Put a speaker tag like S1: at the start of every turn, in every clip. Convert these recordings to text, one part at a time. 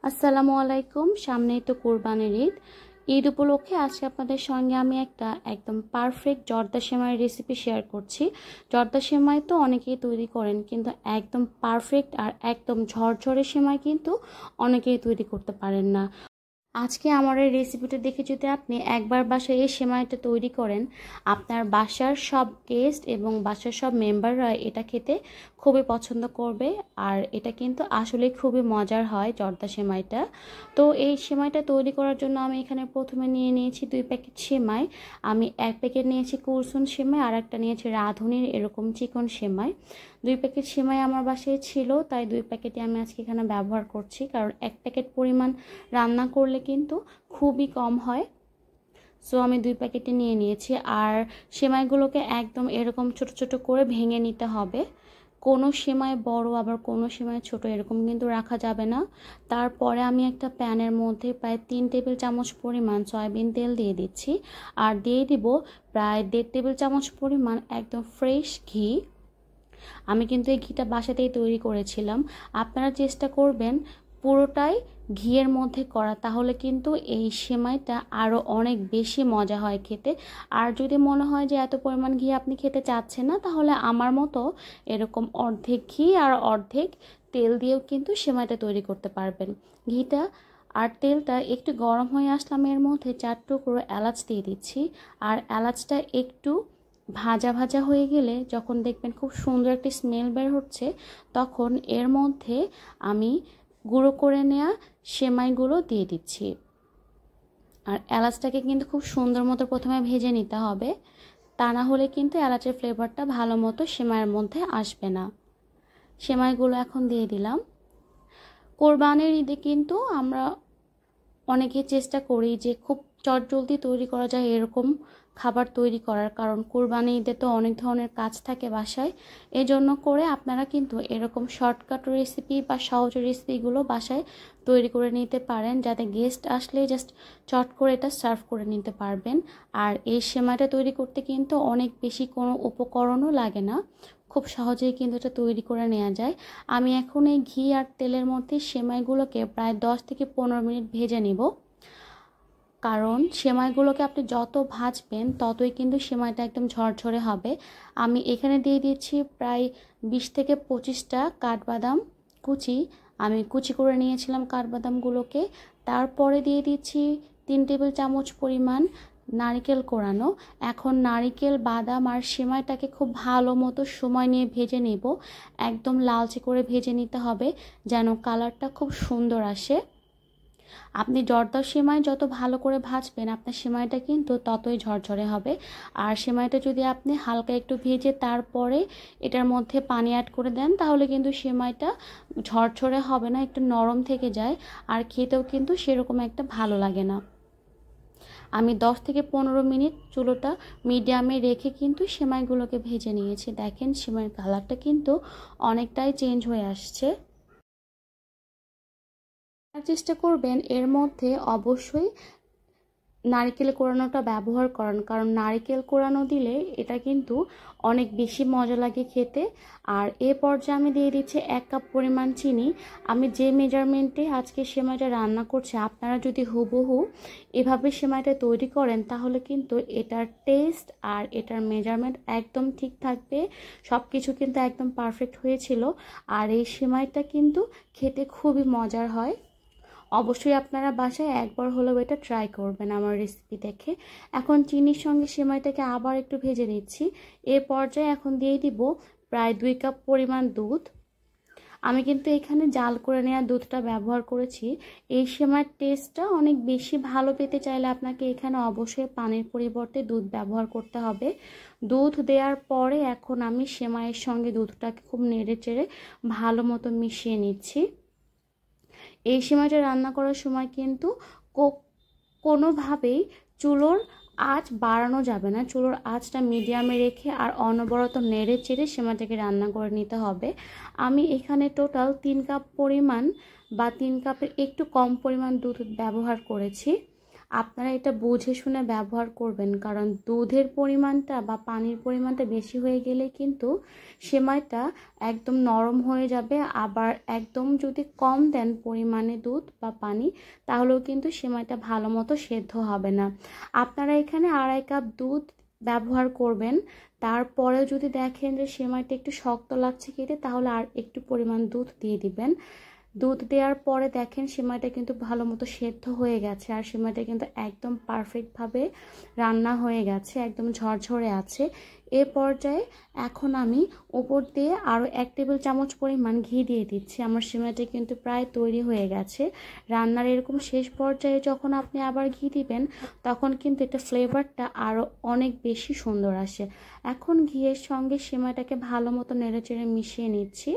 S1: আসসালামু আলাইকুম। সামনেই তো কোরবানির ঈদ। ঈদ উপলক্ষে আজকে আপনাদের সঙ্গে আমি একটা একদম পারফেক্ট জর্দা সেমাইয়ের রেসিপি শেয়ার করছি। জর্দা সেমাই তো অনেকেই তৈরি করেন, কিন্তু একদম পারফেক্ট আর একদম ঝরঝরে সেমাই কিন্তু অনেকেই তৈরি করতে পারেন না। আজকে আমার এই রেসিপিটা দেখে যদি আপনি একবার বাসায় এই সেমাইটা তৈরি করেন, আপনার বাসার সব গেস্ট এবং বাসার সব মেম্বাররা এটা খেতে খুবই পছন্দ করবে। আর এটা কিন্তু আসলে খুবই মজার হয় জর্দা সেমাইটা। তো এই সেমাইটা তৈরি করার জন্য আমি এখানে প্রথমে নিয়ে নিয়েছি 2 প্যাকেট সেমাই। আমি 1 প্যাকেট নিয়েছি কুলসুন সেমাই, আর একটা নিয়েছি রাঁধুনির এরকম চিকন সেমাই। 2 প্যাকেট সেমাই আমার বাসায় ছিল, তাই 2 প্যাকেটই আমি আজকে এখানে ব্যবহার করছি, কারণ 1 প্যাকেট পরিমাণ রান্না করলে কিন্তু খুবই কম হয়। সো আমি 2 প্যাকেটে নিয়ে নিয়েছি। আর সেমাইগুলোকে একদম এরকম ছোট ছোট করে ভেঙে নিতে হবে। কোনো সেমাই বড় আবার কোনো সেমাই ছোট এরকম কিন্তু রাখা যাবে না। তারপরে আমি একটা প্যানের মধ্যে প্রায় 3 টেবিল চামচ পরিমাণ সয়াবিন তেল দিয়ে দিচ্ছি, আর দিয়ে দিব প্রায় 1.5 টেবিল চামচ পরিমাণ একদম ফ্রেশ ঘি। আমি কিন্তু এই ঘিটা বাসাতেই তৈরি করেছিলাম। আপনারা চেষ্টা করবেন পুরোটাই ঘিয়ের মধ্যে করা, তাহলে কিন্তু এই সেমাইটা আরও অনেক বেশি মজা হয় খেতে। আর যদি মনে হয় যে এত পরিমাণ ঘি আপনি খেতে চাচ্ছেন না, তাহলে আমার মতো এরকম অর্ধেক ঘি আর অর্ধেক তেল দিয়েও কিন্তু সেমাইটা তৈরি করতে পারবেন। ঘিটা আর তেলটা একটু গরম হয়ে আসলাম, এর মধ্যে 4 টুকরো এলাচ দিয়ে দিচ্ছি। আর এলাচটা একটু ভাজা ভাজা হয়ে গেলে যখন দেখবেন খুব সুন্দর একটি স্মেল বের হচ্ছে, তখন এর মধ্যে আমি গুঁড়ো করে নেওয়া সেমাইগুলো দিয়ে দিচ্ছি। আর এলাচটাকে কিন্তু খুব সুন্দর মতো প্রথমে ভেজে নিতে হবে, তা না হলে কিন্তু এলাচের ফ্লেভারটা ভালো মতো সেমাইয়ের মধ্যে আসবে না। সেমাইগুলো এখন দিয়ে দিলাম। কোরবানির ঈদে কিন্তু আমরা অনেকে চেষ্টা করি যে খুব চটজলদি তৈরি করা যায় এরকম খাবার তৈরি করার, কারণ কোরবানি ঈদে তো অনেক ধরনের কাজ থাকে বাসায়। এজন্য করে আপনারা কিন্তু এরকম শর্টকাট রেসিপি বা সহজ রেসিপিগুলো বাসায় তৈরি করে নিতে পারেন, যাতে গেস্ট আসলে জাস্ট চট করে এটা সার্ভ করে নিতে পারবেন। আর এই সেমাইটা তৈরি করতে কিন্তু অনেক বেশি কোনো উপকরণও লাগে না, খুব সহজেই কিন্তু এটা তৈরি করে নেওয়া যায়। আমি এখন এই ঘি আর তেলের মধ্যে সেমাইগুলোকে প্রায় 10 থেকে 15 মিনিট ভেজে নিব, কারণ সেমাইগুলোকে আপনি যত ভাজবেন ততই কিন্তু সেমাইটা একদম ঝরঝরে হবে। আমি এখানে দিয়ে দিচ্ছি প্রায় 20 থেকে 25টা কাঠবাদাম কুচি। আমি কুচি করে নিয়েছিলাম কাঠবাদামগুলোকে। তারপরে দিয়ে দিচ্ছি 3 টেবিল চামচ পরিমাণ নারকেল কোড়ানো। এখন নারকেল, বাদাম আর সেমাইটাকে খুব ভালো মতো সময় নিয়ে ভেজে নেব। একদম লালচে করে ভেজে নিতে হবে যেন কালারটা খুব সুন্দর আসে। আপনি জর্দা সেমাই যত ভালো করে ভাজবেন, আপনার সেমাইটা কিন্তু ততই ঝরঝরে হবে। আর সেমাইটা যদি আপনি হালকা একটু ভেজে তারপরে এটার মধ্যে পানি অ্যাড করে দেন, তাহলে কিন্তু সেমাইটা ঝরঝরে হবে না, একটু নরম থেকে যায়। আর খেতেও কিন্তু সেরকম একটা ভালো লাগে না। আমি 10 থেকে 15 মিনিট চুলোটা মিডিয়ামে রেখে কিন্তু সেমাইগুলোকে ভেজে নিয়েছি। দেখেন সেমাইয়ের কালারটা কিন্তু অনেকটাই চেঞ্জ হয়ে আসছে। চেষ্টা করবেন এর মধ্যে অবশ্যই নারকেল কোড়ানোটা ব্যবহার করেন, কারণ নারকেল কোড়ানো দিলে এটা কিন্তু অনেক বেশি মজা লাগে খেতে। আর এ পর্যায়ে আমি দিয়ে দিচ্ছি 1 কাপ পরিমাণ চিনি। আমি যে মেজারমেন্টে আজকে সেমাইটা রান্না করছি, আপনারা যদি হুবহু এভাবে সেমাইটা তৈরি করেন, তাহলে কিন্তু এটার টেস্ট আর এটার মেজারমেন্ট একদম ঠিক থাকবে। সব কিছু কিন্তু একদম পারফেক্ট হয়েছিল। আর এই সেমাইটা কিন্তু খেতে খুবই মজার হয়। অবশ্যই আপনারা বাসায় একবার হলেও এটা ট্রাই করবেন আমার রেসিপি দেখে। এখন চিনির সঙ্গে সেমাইটাকে আবার একটু ভেজে নিচ্ছি। এ পর্যায়ে এখন দিয়ে দিব প্রায় 2 কাপ পরিমাণ দুধ। আমি কিন্তু এখানে জাল করে নেওয়া দুধটা ব্যবহার করেছি। এই সেমাইয়ের টেস্টটা অনেক বেশি ভালো পেতে চাইলে আপনাকে এখানে অবশ্যই পানির পরিবর্তে দুধ ব্যবহার করতে হবে। দুধ দেওয়ার পরে এখন আমি সেমাইয়ের সঙ্গে দুধটাকে খুব নেড়ে চেড়ে ভালো মতো মিশিয়ে নিচ্ছি। এই সেমাইটা রান্না করার সময় কিন্তু কোনোভাবেই চুলোর আঁচ বাড়ানো যাবে না। চুলোর আঁচটা মিডিয়ামে রেখে আর অনবরত নেড়ে চেড়ে সেমাইটাকে রান্না করে নিতে হবে। আমি এখানে টোটাল 3 কাপ পরিমাণ বা 3 কাপের একটু কম পরিমাণ দুধ ব্যবহার করেছি। আপনারা এটা বুঝে শুনে ব্যবহার করবেন, কারণ দুধের পরিমাণটা বা পানির পরিমাণটা বেশি হয়ে গেলে কিন্তু সেমাইটা একদম নরম হয়ে যাবে। আবার একদম যদি কম দেন পরিমাণে দুধ বা পানি, তাহলেও কিন্তু সেমাইটা ভালো মতো সেদ্ধ হবে না। আপনারা এখানে 2.5 কাপ দুধ ব্যবহার করবেন। তারপরেও যদি দেখেন যে সেমাইটা একটু শক্ত লাগছে খেতে, তাহলে আর একটু পরিমাণ দুধ দিয়ে দিবেন। দুধ দেওয়ার পরে দেখেন সেমাইটা কিন্তু ভালো মতো সেদ্ধ হয়ে গেছে, আর সেমাইটা কিন্তু একদম পারফেক্টভাবে রান্না হয়ে গেছে, একদম ঝরঝরে আছে। এ পর্যায়ে এখন আমি উপর দিয়ে আরও 1 টেবিল চামচ পরিমাণ ঘি দিয়ে দিচ্ছি। আমার সেমাইটা কিন্তু প্রায় তৈরি হয়ে গেছে। রান্নার এরকম শেষ পর্যায়ে যখন আপনি আবার ঘি দিবেন, তখন কিন্তু এটা ফ্লেভারটা আরও অনেক বেশি সুন্দর আসে। এখন ঘিয়ের সঙ্গে সেমাইটাকে ভালো মতো নেড়েচেড়ে মিশিয়ে নিচ্ছি।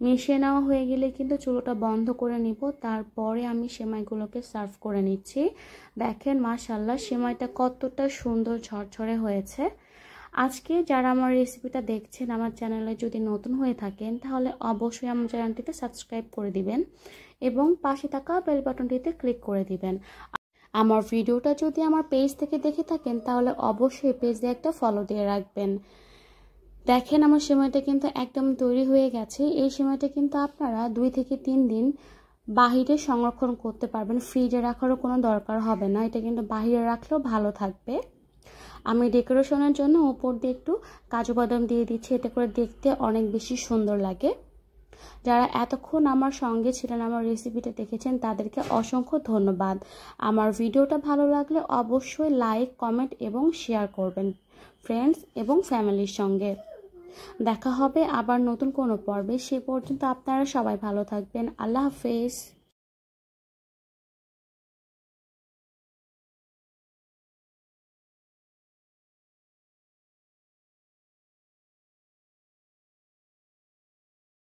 S1: মিশিয়ে নেওয়া হয়ে গেলে কিন্তু চুলোটা বন্ধ করে নিব। তারপরে আমি সেমাইগুলোকে সার্ভ করে নিচ্ছি। দেখেন মাশাআল্লাহ সেমাইটা কতটা সুন্দর ঝরঝরে হয়েছে। আজকে যারা আমার রেসিপিটা দেখছেন, আমার চ্যানেলে যদি নতুন হয়ে থাকেন, তাহলে অবশ্যই আমার চ্যানেলটিতে সাবস্ক্রাইব করে দিবেন এবং পাশে থাকা বেল বাটনটিতে ক্লিক করে দিবেন। আমার ভিডিওটা যদি আমার পেজ থেকে দেখে থাকেন, তাহলে অবশ্যই পেজে একটা ফলো দিয়ে রাখবেন। দেখেন আমার সেমাইটা কিন্তু একদম তৈরি হয়ে গেছে। এই সেমাইটা কিন্তু আপনারা 2 থেকে 3 দিন বাহিরে সংরক্ষণ করতে পারবেন, ফ্রিজে রাখারও কোনো দরকার হবে না। এটা কিন্তু বাহিরে রাখলেও ভালো থাকবে। আমি ডেকোরেশনের জন্য উপর দিয়ে একটু কাজু বাদাম দিয়ে দিচ্ছি, এতে করে দেখতে অনেক বেশি সুন্দর লাগে। যারা এতক্ষণ আমার সঙ্গে ছিলেন, আমার রেসিপিটা দেখেছেন, তাদেরকে অসংখ্য ধন্যবাদ। আমার ভিডিওটা ভালো লাগলে অবশ্যই লাইক, কমেন্ট এবং শেয়ার করবেন ফ্রেন্ডস এবং ফ্যামিলির সঙ্গে। দেখা হবে আবার নতুন কোনো পর্বে। সে পর্যন্ত আপনারা সবাই ভালো থাকবেন। আল্লাহ হাফেজ।